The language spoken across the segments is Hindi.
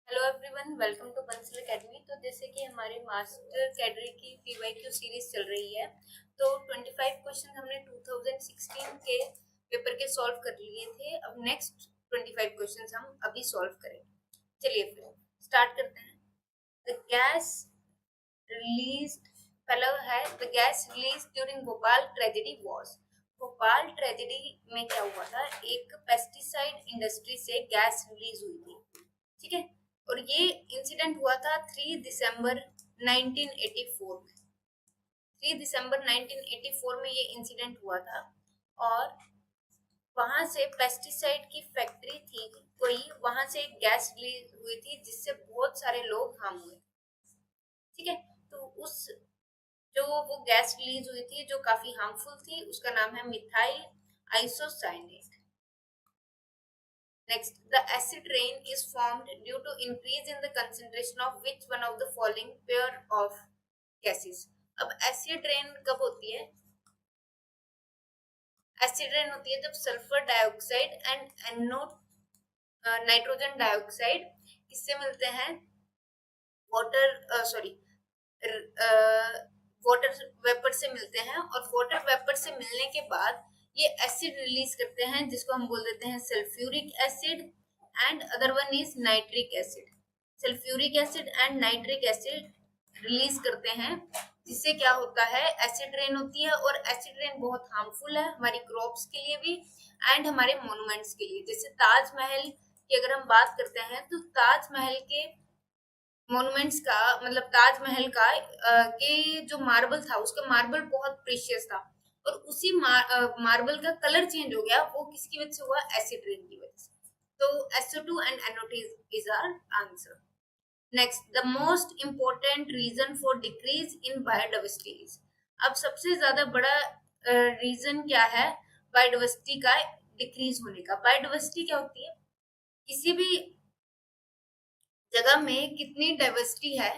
Hello everyone, welcome to Bansal Academy. तो जैसे कि हमारी मास्टर कैडरी की पीवाईक्यू सीरीज चल रही है, तो 25 क्वेश्चन हमने 2016 के पेपर के सॉल्व कर लिए थे। अब नेक्स्ट 25 क्वेश्चन हम अभी सॉल्व करेंगे। चलिए फिर स्टार्ट करते हैं। द गैस रिलीज्ड पहला है the gas release during Bhopal tragedy was. Bhopal tragedy में क्या हुआ था, एक पेस्टिसाइड इंडस्ट्री से गैस रिलीज हुई थी, ठीक है। और ये इंसिडेंट हुआ था 3 दिसंबर 1984 में। 3 दिसंबर 1984 में ये इंसिडेंट हुआ था। और वहां से पेस्टिसाइड की फैक्ट्री थी कोई, वहां से गैस रिलीज हुई थी जिससे बहुत सारे लोग हार्म हुए, ठीक है। तो उस जो वो गैस रिलीज हुई थी जो काफी हार्मफुल थी, उसका नाम है methyl isocyanate. Next, the acid rain is formed due to increase in the concentration of which one of the following pair of gases। अब एसिड रेन कब होती है? एसिड रेन होती है जब सल्फर डाइऑक्साइड एंड एनो नाइट्रोजन डाइऑक्साइड किससे मिलते हैं? वाटर सॉरी वाटर वेपर से मिलते हैं। और वाटर वेपर से मिलने के बाद ये एसिड रिलीज करते हैं जिसको हम बोल देते हैं sulphuric acid and other one is nitric acid. Sulphuric acid and nitric acid release करते हैं जिससे क्या होता है, एसिड रेन होती है। और एसिड रेन बहुत हार्मफुल है हमारी क्रॉप्स के लिए भी एंड हमारे मॉन्यूमेंट्स के लिए। जैसे ताजमहल की अगर हम बात करते हैं तो ताजमहल के मॉन्यूमेंट्स का मतलब ताजमहल का के जो मार्बल था उसका मार्बल बहुत प्रीशियस था। और उसी मार्बल का कलर चेंज हो गया, वो किसकी वजह से हुआ? एसिड रेन की वजह से। तो SO2 and NO2 is our answer. Next, the most important reason for decrease in biodiversity is. अब सबसे ज्यादा बड़ा रीजन क्या है बायोडाइवर्सिटी का डिक्रीज होने का? बायोडाइवर्सिटी क्या होती है? किसी भी जगह में कितनी डाइवर्सिटी है,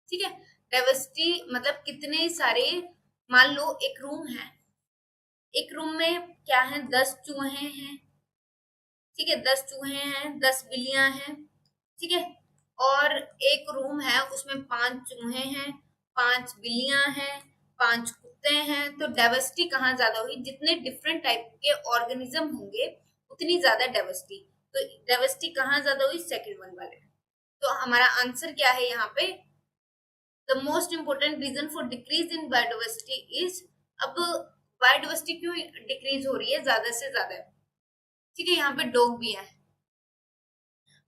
ठीक है। डाइवर्सिटी मतलब कितने सारे, मान लो एक रूम है, एक रूम में क्या है, 10 चूहे हैं, ठीक है। 10 चूहे हैं, 10 बिल्लियां हैं, ठीक है। और एक रूम है उसमें 5 चूहे हैं, 5 बिल्लियां हैं, 5 कुत्ते हैं। तो डाइवर्सिटी कहाँ ज्यादा हुई? जितने डिफरेंट टाइप के ऑर्गेनिज्म होंगे उतनी ज्यादा डाइवर्सिटी। तो डाइवर्सिटी कहाँ ज्यादा हुई? सेकंड वन वाले। तो हमारा आंसर क्या है यहाँ पे? The most important reason for decrease in biodiversity is. अब बायोडाइवर्सिटी क्यों डिक्रीज हो रही है ज्यादा से ज्यादा? ठीक है, यहाँ पे डॉग भी है।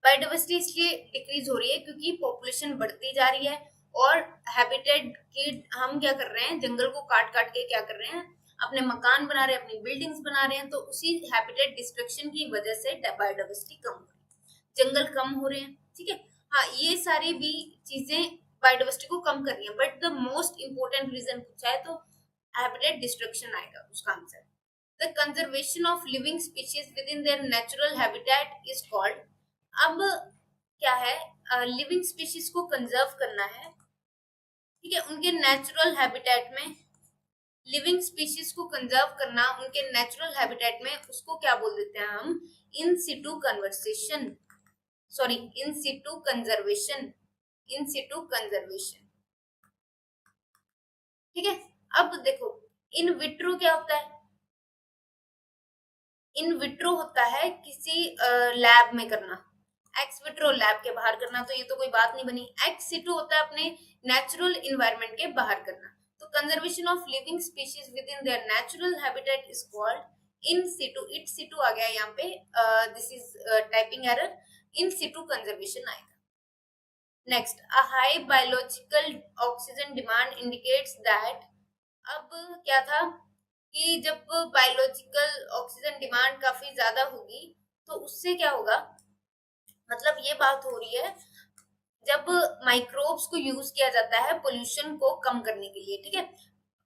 बायोडाइवर्सिटी इसलिए डिक्रीज हो रही है क्योंकि पॉपुलेशन बढ़ती जा रही है और हैबिटेट की हम क्या कर रहे हैं, जंगल को काट काट के क्या कर रहे हैं, अपने मकान बना रहे हैं, अपनी बिल्डिंग्स बना रहे हैं। तो उसी हैबिटेट डिस्ट्रक्शन की वजह से बायोडाइवर्सिटी कम हो रही है, जंगल कम हो रहे हैं, ठीक है। हाँ, ये सारी भी चीजें बायोडाइवर्सिटी को कम कर रही है, but the most important reason पूछा है तो हैबिटेट डिस्ट्रक्शन आएगा उसका आंसर। The conservation of living species within their natural habitat is called. अब क्या है, लिविंग स्पीशीज को कंजर्व करना है, ठीक है, उनके नेचुरल हैबिटेट में। लिविंग स्पीशीज को कंजर्व करना उनके नेचुरल हैबिटेट में, उसको क्या बोल देते हैं हम? In situ conversation, sorry in situ conservation, in situ conservation, ठीक है। अब देखो, इन विट्रो क्या होता है? इन विट्रो होता है किसी लैब में करना, एक्स विट्रो लैब के बाहर करना, तो ये तो कोई बात नहीं बनी। एक्स सिटू होता है अपने नेचुरल इन्वायरमेंट के बाहर करना। तो conservation of living species within their natural habitat is called in situ. It situ आ गया यहाँ पे, this is typing error, in situ conservation आएगा। Next, a high biological oxygen demand indicates that. अब क्या था कि जब बायोलॉजिकल ऑक्सीजन डिमांड काफी ज्यादा होगी तो उससे क्या होगा, मतलब ये बात हो रही है जब माइक्रोब्स को यूज किया जाता है पोल्यूशन को कम करने के लिए, ठीक है।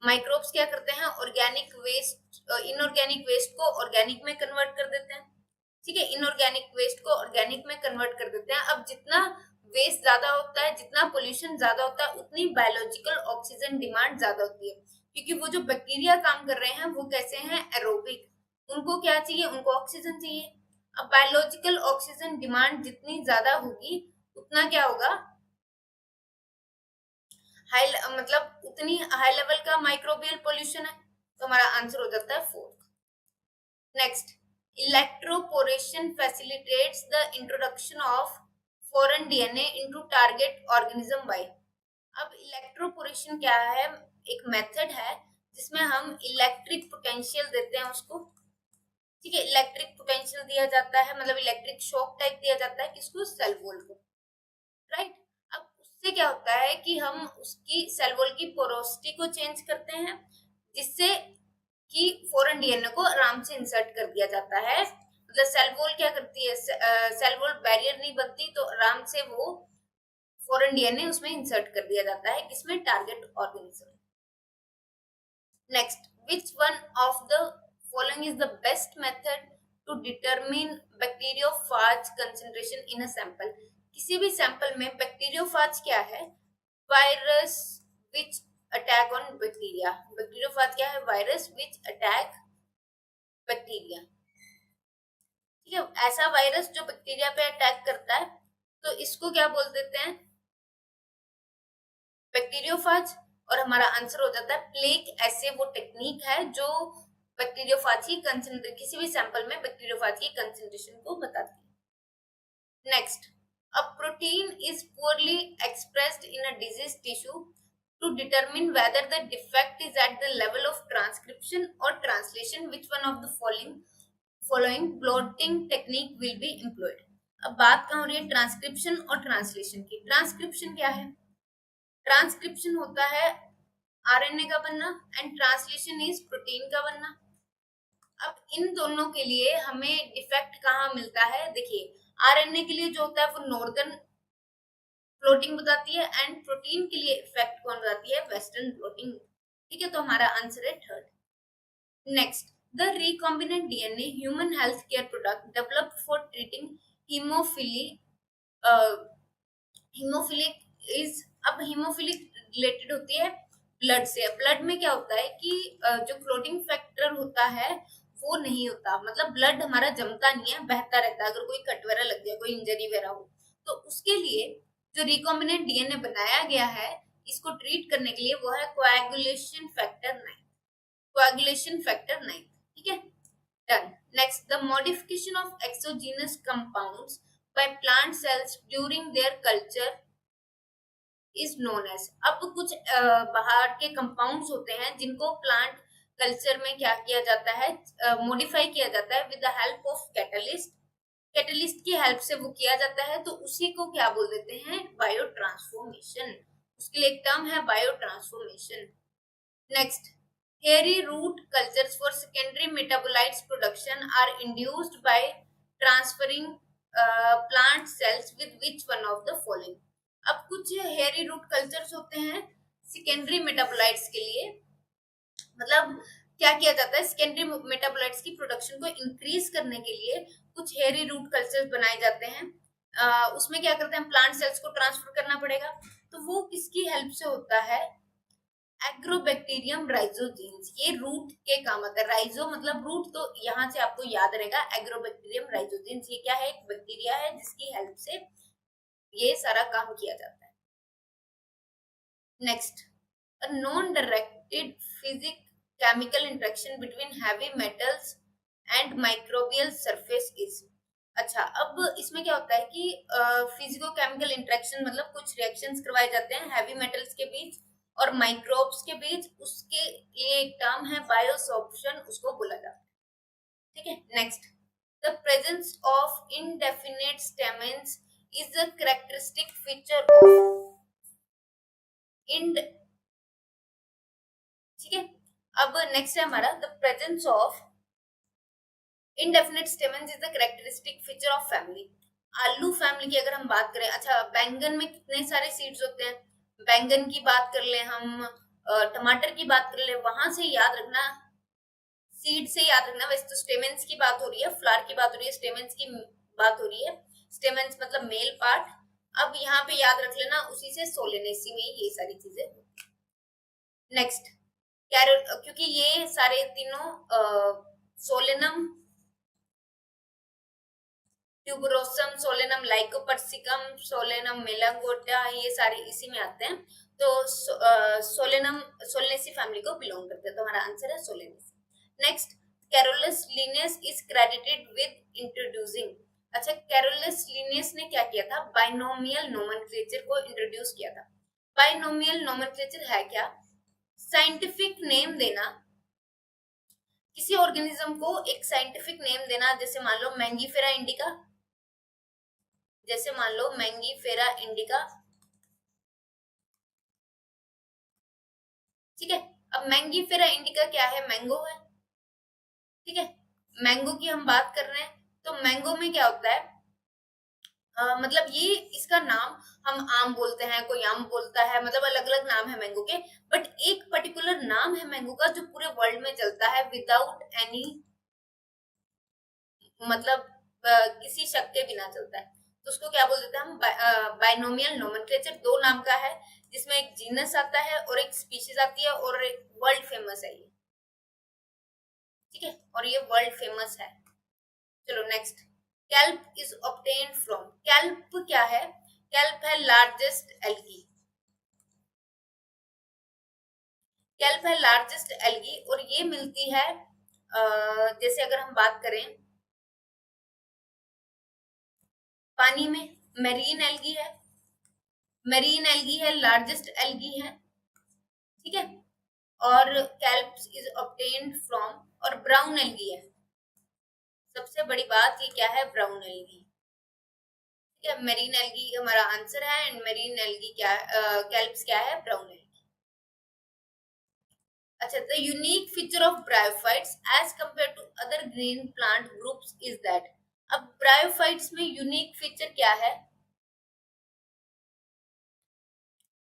माइक्रोब्स क्या करते हैं, ऑर्गेनिक वेस्ट, इनऑर्गेनिक वेस्ट को ऑर्गेनिक में कन्वर्ट कर देते हैं, ठीक है। इनऑर्गेनिक वेस्ट को ऑर्गेनिक में कन्वर्ट कर देते हैं। अब जितना वेस्ट ज्यादा होता है, जितना पोल्यूशन ज्यादा होता है, उतनी बायोलॉजिकल ऑक्सीजन डिमांड ज्यादा होती है। क्योंकि वो जो बैक्टीरिया काम कर रहे हैं वो कैसे हैं? एरोबिक। उनको क्या चाहिए? उनको ऑक्सीजन चाहिए। अब बायोलॉजिकल ऑक्सीजन डिमांड जितनी ज्यादा होगी उतना क्या होगा, हाई मतलब उतनी हाई लेवल का माइक्रोबियल पोल्यूशन है। तो हमारा आंसर हो जाता है 4। Next, electroporation facilitates the introduction of foreign DNA into target organism by. अब इलेक्ट्रोपोरेशन क्या है, एक मेथड है जिसमें हम इलेक्ट्रिक पोटेंशियल देते हैं उसको, ठीक है, इलेक्ट्रिक पोटेंशियल दिया जाता है, मतलब इलेक्ट्रिक शॉक टाइप दिया जाता है किसको, सेल वॉल को, राइट। अब उससे क्या होता है कि हम उसकी सेल वॉल की पोरोसिटी को चेंज करते हैं, जिससे कि फॉरेन डीएनए को आराम से इंसर्ट कर दिया जाता है। मतलब सेल वॉल क्या करती है, सेल वॉल बैरियर नहीं बनती, तो आराम से वो फॉरेन डीएनए उसमें इंसर्ट कर दिया जाता है, किसमें, target organism. Next, which one of the following is the best method to determine bacteriophage concentration in a sample? किसी भी सैंपल में बैक्टीरियोफाज क्या है, virus which attack on bacteria। Bacteriophage क्या है, वायरस which attack बैक्टीरिया, ठीक है, ऐसा वायरस जो बैक्टीरिया पे अटैक करता है, तो इसको क्या बोल देते हैं, बैक्टीरियोफाज। और हमारा आंसर हो जाता है प्लेक एसे, वो टेक्निक है जो बैक्टीरियोफाज की कंसेंट्रेशन, किसी भी सैंपल में बैक्टीरियोफाज की कंसेंट्रेशन को बताती है। Next, a protein is poorly expressed in a disease tissue to determine whether the defect is at the level of transcription or translation, which one of the following blotting technique will be employed। अब बात कहाँ हो रही है, ट्रांसक्रिप्शन और ट्रांसलेशन की। ट्रांसक्रिप्शन क्या है, ट्रांसक्रिप्शन होता है आरएनए का बनना एंड ट्रांसलेशन इज प्रोटीन का बनना। अब इन दोनों के लिए हमें डिफेक्ट कहाँ मिलता है, देखिए आरएनए के लिए जो होता है वो नॉर्दर्न ब्लोटिंग बताती है, एंड प्रोटीन के लिए इफेक्ट कौन बताती है, वेस्टर्न ब्लोटिंग, ठीक है, तो हमारा आंसर है 3rd। Next, the recombinant DNA human health care product developed for treating hemophilia, hemophilic is, अब हीमोफिलिक रिलेटेड होती है ब्लड से। ब्लड में क्या होता है कि जो क्लोटिंग फैक्टर होता है वो नहीं होता, मतलब ब्लड हमारा जमता नहीं है, बहता रहता है, अगर कोई कट वगैरह लग गया, कोई इंजरी वगैरह हो, तो उसके लिए जो रिकॉम्बिनेंट डीएनए बनाया गया है इसको ट्रीट करने के लिए, वो है कोएगुलेशन फैक्टर 9, कोएगुलेशन फैक्टर 9, ठीक है, done. Next, the modification of exogenous compounds by plant cells during their culture is known as. अब कुछ बाहर के कंपाउंड्स होते हैं जिनको प्लांट कल्चर में क्या किया जाता है, मॉडिफाई किया जाता है with the help of catalyst, catalyst की हेल्प से वो किया जाता है, तो उसी को क्या बोल देते हैं, बायो ट्रांसफॉर्मेशन। उसके लिए एक टर्म है biotransformation. Next, hairy root cultures for secondary metabolites production are induced by transferring plant cells with which one of the following. अब कुछ हेयरी रूट कल्चर्स होते हैं सेकेंडरी मेटाबोलाइट्स के लिए, मतलब क्या किया जाता है, सेकेंडरी मेटाबोलाइट्स की प्रोडक्शन को इंक्रीज करने के लिए कुछ हेयरी रूट कल्चर्स बनाए जाते हैं। उसमें क्या करते हैं, प्लांट सेल्स को ट्रांसफर करना पड़ेगा, तो वो किसकी हेल्प से होता है, एग्रोबैक्टीरियम राइजोजीन्स। ये रूट के काम आता है, राइजो मतलब रूट, तो यहाँ से आपको याद रहेगा एग्रोबैक्टीरियम राइजोजीन्स, ये क्या है, एक बैक्टीरिया है जिसकी हेल्प से ये सारा काम किया जाता है। Next, a non-directed physical-chemical interaction between heavy metals and microbial surface is। अच्छा, अब इसमें क्या होता है कि फिजिको केमिकल इंटरेक्शन मतलब कुछ रिएक्शंस करवाए जाते हैं हैवी मेटल्स के बीच और माइक्रोब्स के बीच, उसके लिए एक टर्म है बायोसॉर्प्शन, उसको बोला जाता है, ठीक है। Next, the presence of indefinite stamens is a characteristic feature of end, ठीक है। अब नेक्स्ट है हमारा the presence of indefinite stamens is the characteristic feature of family. आलू फैमिली की अगर हम बात करें, अच्छा बैंगन में कितने सारे सीड्स होते हैं, बैंगन की बात कर ले हम, टमाटर की बात कर ले, वहां से याद रखना, सीड से याद रखना। वैसे तो स्टेमेंस की बात हो रही है, फ्लावर की बात हो रही है, स्टेमेंस की बात हो रही है, स्टेमेंस मतलब मेल पार्ट। अब यहाँ पे याद रख लेना, उसी से सोलेनेसी में ये सारी चीजें होती है। नेक्स्ट, क्योंकि ये सारे तीनों solanum tuberosum, solanum lycopersicum, solanum, melongena, ये सारे इसी में आते हैं। तो सोलेनम सोलेनेसी फैमिली को बिलोंग करते हैं, तो हमारा आंसर है solanaceae. Next, Carolus Linnaeus is credited with introducing. अच्छा, कैरोलस लिनियस ने क्या किया था? बाइनोमियल नोमेनक्लेचर को इंट्रोड्यूस किया था। बाइनोमियल नोमेनक्लेचर है क्या? साइंटिफिक नेम देना, किसी ऑर्गेनिज्म को एक साइंटिफिक नेम देना, जैसे मान लो मैंगीफेरा इंडिका, जैसे मान लो मैंगीफेरा इंडिका, ठीक है। अब मैंगीफेरा इंडिका क्या है? मैंगो है, ठीक है। मैंगो की हम बात कर रहे हैं, तो मैंगो में क्या होता है? मतलब ये इसका नाम, हम आम बोलते हैं, कोई आम बोलता है, मतलब अलग अलग नाम है मैंगो के, बट एक पर्टिकुलर नाम है मैंगो का जो पूरे वर्ल्ड में चलता है विदाउट एनी, मतलब किसी शक के बिना चलता है, तो उसको क्या बोल देते हैं हम? Binomial nomenclature. दो नाम का है, जिसमें एक जीनस आता है और एक स्पीशीज आती है, और एक वर्ल्ड फेमस है ये, ठीक है, और ये वर्ल्ड फेमस है। चलो next, kelp is obtained from. Kelp क्या है? कैल्प है लार्जेस्ट एल्गी। कैल्प है लार्जेस्ट एल्गी, और ये मिलती है जैसे अगर हम बात करें पानी में, मेरीन एल्गी है, मेरीन एल्गी है, लार्जेस्ट एल्गी है, ठीक है। और कैल्प इज ऑब्टेन्ड फ्रॉम, और ब्राउन एल्गी है, सबसे बड़ी बात ये क्या है? ब्राउन एल्गी, ठीक है। मेरीन एल्गी हमारा आंसर है, एंड मेरीन एल्गी क्या, कैल्प्स क्या है? Brown algae. अच्छा, the unique feature of bryophytes as compare to other green plant groups is that. अब ब्रायोफाइट्स में यूनिक फीचर क्या है?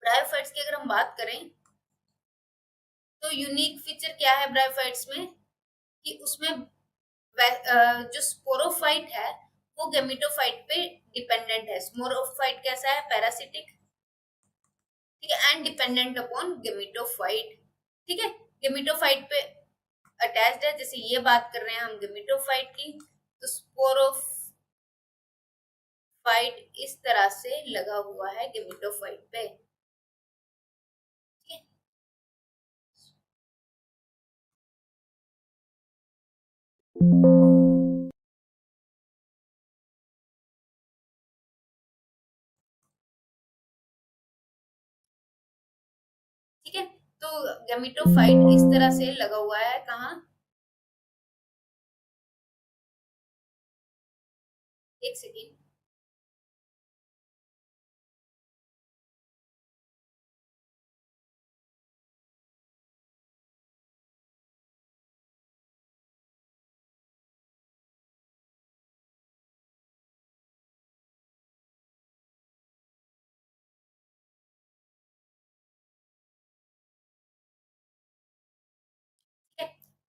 ब्रायोफाइट्स की अगर हम बात करें, तो यूनिक फीचर क्या है ब्रायोफाइट्स में? कि उसमें जो स्पोरोफाइट है वो गेमिटोफाइट पे डिपेंडेंट है। स्पोरोफाइट कैसा है? पैरासिटिक, ठीक है, एंड डिपेंडेंट अपॉन गेमिटोफाइट, ठीक है। गेमिटोफाइट पे अटैच्ड है, जैसे ये बात कर रहे हैं हम गेमिटोफाइट की, तो स्पोरोफाइट इस तरह से लगा हुआ है गेमिटोफाइट पे, ठीक है। ठीक है, तो गेमिटोफाइट इस तरह से लगा हुआ है, कहाँ? एक सेकेंड।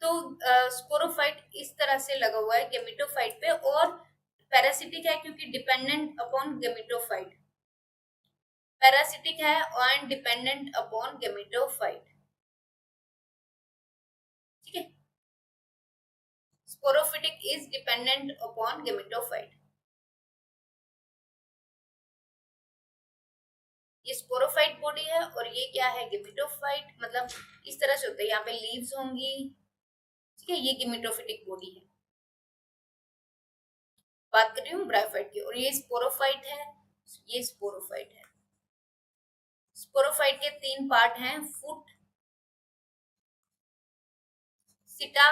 तो स्पोरोफाइट इस तरह से लगा हुआ है गेमिटोफाइट पे, और पैरासिटिक है क्योंकि डिपेंडेंट अपॉन गेमिटोफाइट, पैरासिटिक है और डिपेंडेंट अपॉन गेमिटोफाइट, ठीक है। Sporophytic is dependent upon gametophyte. ये स्पोरोफाइट बॉडी है, और ये क्या है? गेमिटोफाइट, मतलब इस तरह से होता है, यहाँ पे लीव्स होंगी, ठीक है, ये गेमिटोफिटिक बॉडी है। बात कर रही हूँ ब्रायोफाइट की, और ये स्पोरोफाइट है, ये स्पोरोफाइट है। स्पोरोफाइट के तीन पार्ट हैं, फुट, सिटा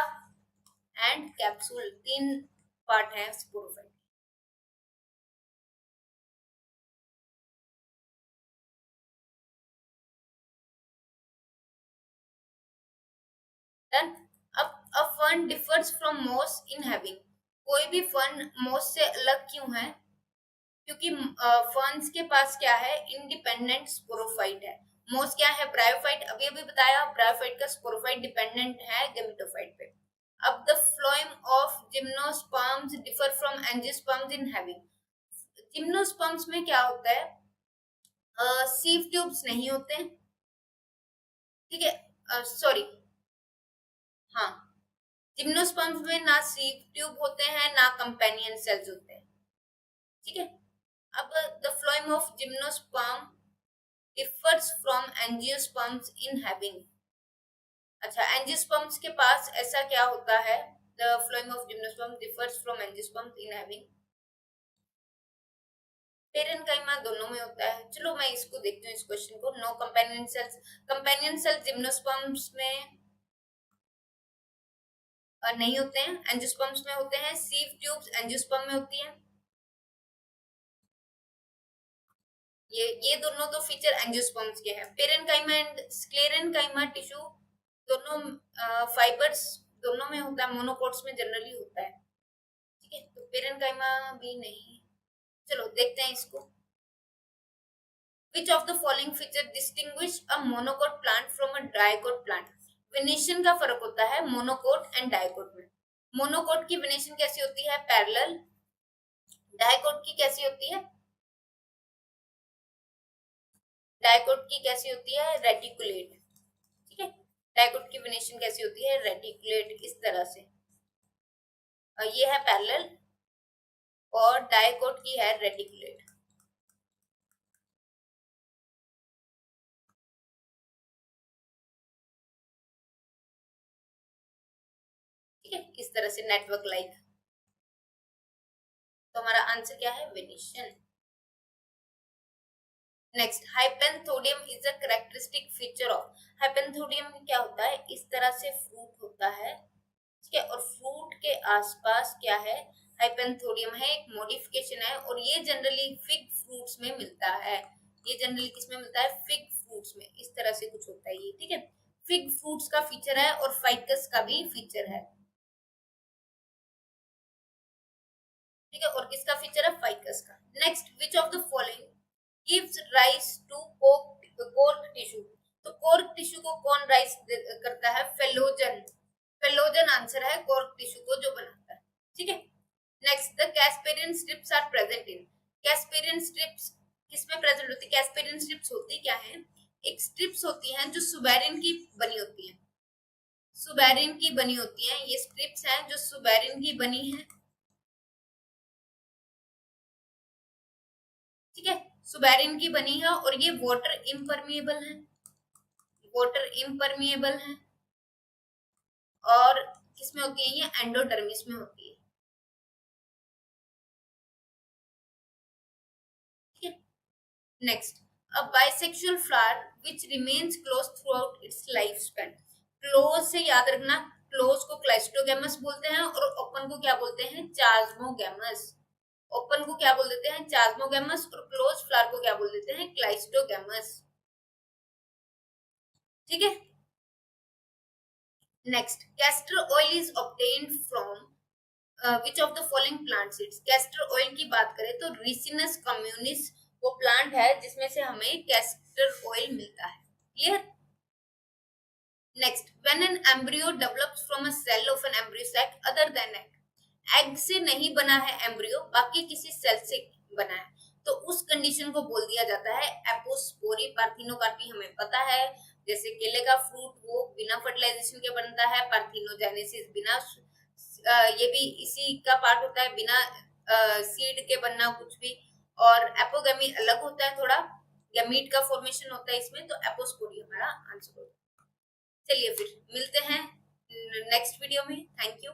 एंड कैप्सूल, तीन पार्ट हैं स्पोरोफाइट। डन। अब fern differs from moss in having. कोई भी फर्न मॉस से अलग क्यों है? क्योंकि फर्न्स के पास क्या है? इंडिपेंडेंट स्पोरोफाइट है। मॉस क्या है? ब्रायोफाइट, अभी अभी बताया, ब्रायोफाइट का स्पोरोफाइट डिपेंडेंट है गेमिटोफाइट पे। अब the phloem of gymnosperms differ from angiosperms in having. Gymnosperms में क्या होता है? सीव ट्यूब्स नहीं होते हैं, ठीक है, सॉरी, हाँ, जिम्नोस्पर्म्स में ना सीव ट्यूब होते हैं, ना कंपेनियन सेल्स होते हैं, ठीक है। अब the phloem phloem of gymnosperm differs from angiosperms in having. अच्छा, एंजियोस्पर्म्स के पास ऐसा क्या होता है? The phloem of gymnosperm differs from angiosperms in having. Parenchyma दोनों में होता है। चलो मैं इसको देखती हूँ, इस क्वेश्चन को। No companion cells, companion cells gymnosperms में नहीं होते हैं, एंजियोस्पर्म्स में होते हैं। सीव ट्यूब्स एंजियोस्पर्म में होती हैं। ये दोनों तो फीचर एंजियोस्पर्म्स के हैं। पेरेन्काइमा एंड स्क्लेरेन्काइमा टिश्यू दोनों फाइबर्स दोनों में होता है, मोनोकोट्स में जनरली होता है। ठीक है, तो पेरेन्काइमा भी नहीं। चलो देखते हैं इसको। Which of the following feature distinguish a monocot plant from a dicot plant? Venation का फर्क होता है मोनोकोट एंड डाइकोट में। मोनोकोट की वेनेशन कैसी होती है? पैरेलल। डाइकोट की कैसी होती है? डाइकोट की कैसी होती है? रेटिकुलेट। ठीक है, डाइकोट की वेनेशन कैसी होती है? रेटिकुलेट, इस तरह से। ये है पैरेलल और डाइकोट की है रेटिकुलेट। ठीक है, इस तरह से नेटवर्क लाइक। तो हमारा आंसर क्या है? Venation. Next, hypanthodium is a characteristic feature of. Hypanthodium में क्या होता है? इस तरह से फ्रूट होता है। ठीक है, और फ्रूट के आसपास क्या है? हाइपेंथोडियम है, एक मॉडिफिकेशन है, और ये जनरली फिग फ्रूट्स में मिलता है। ये जनरली किस में मिलता है? फिग फ्रूट्स में। इस तरह से कुछ होता है ये। ठीक है, फिग फ्रूट्स का फीचर है और फाइकस का भी फीचर है। ठीक है, और किसका फीचर है? फाइकस का। Next, which of the following gives rise to cork tissue. तो कोर्क टिश्यू को कौन राइज करता है? फेलोजन। फेलोजन आंसर है कोर्क टिश्यू को जो बनाता है। ठीक है, next, the Casparian strips are present in. Casparian strips किसमें प्रेजेंट होती है? कैस्पेरियन स्ट्रिप्स होती क्या है? एक स्ट्रिप्स होती हैं जो सुबेरिन की बनी होती हैं। सुबेरिन की बनी होती हैं ये स्ट्रिप्स हैं जो सुबेरिन की बनी है। ठीक है, सुबेरिन की बनी है और ये वाटर इम्परमिएबल है। वाटर इम्परमिएबल है और किसमें होती है? ये एंडोडर्मिस में होती है। ठीक है, next, a bisexual flower which remains closed throughout its lifespan। Close से याद रखना, क्लोज को क्लाइस्टोगेमस बोलते हैं और ओपन को क्या बोलते हैं? चाज्मोगेमस। ओपन को क्या बोल देते हैं? चाज्मोगेमस, और क्लोज फ्लावर को क्या बोल देते हैं? क्लाइस्टोगेमस। ठीक है, next, castor oil is obtained from which of the following plant seeds. Castor oil की बात करें तो रिसिनस कम्युनिस वो प्लांट है जिसमें से हमें कैस्टर ऑयल मिलता है। Clear? Next, when an embryo develops from a cell of an embryo sac other than egg. Egg से नहीं बना है एम्ब्रियो, बाकी किसी सेल से बना है, तो उस कंडीशन को बोल दिया जाता है एपोस्पोरी। पार्थिनोकार्पी हमें पता है, जैसे केले का फ्रूट वो बिना फर्टिलाइजेशन के बनता है। पार्थिनोजेनेसिस बिना ये भी इसी का पार्ट होता है, बिना सीड के बनना कुछ भी। और एपोगेमी अलग होता है थोड़ा, गैमीट का फॉर्मेशन होता है इसमें। तो एपोस्पोरी हमारा आंसर होता है। चलिए फिर मिलते हैं नेक्स्ट वीडियो में। Thank you.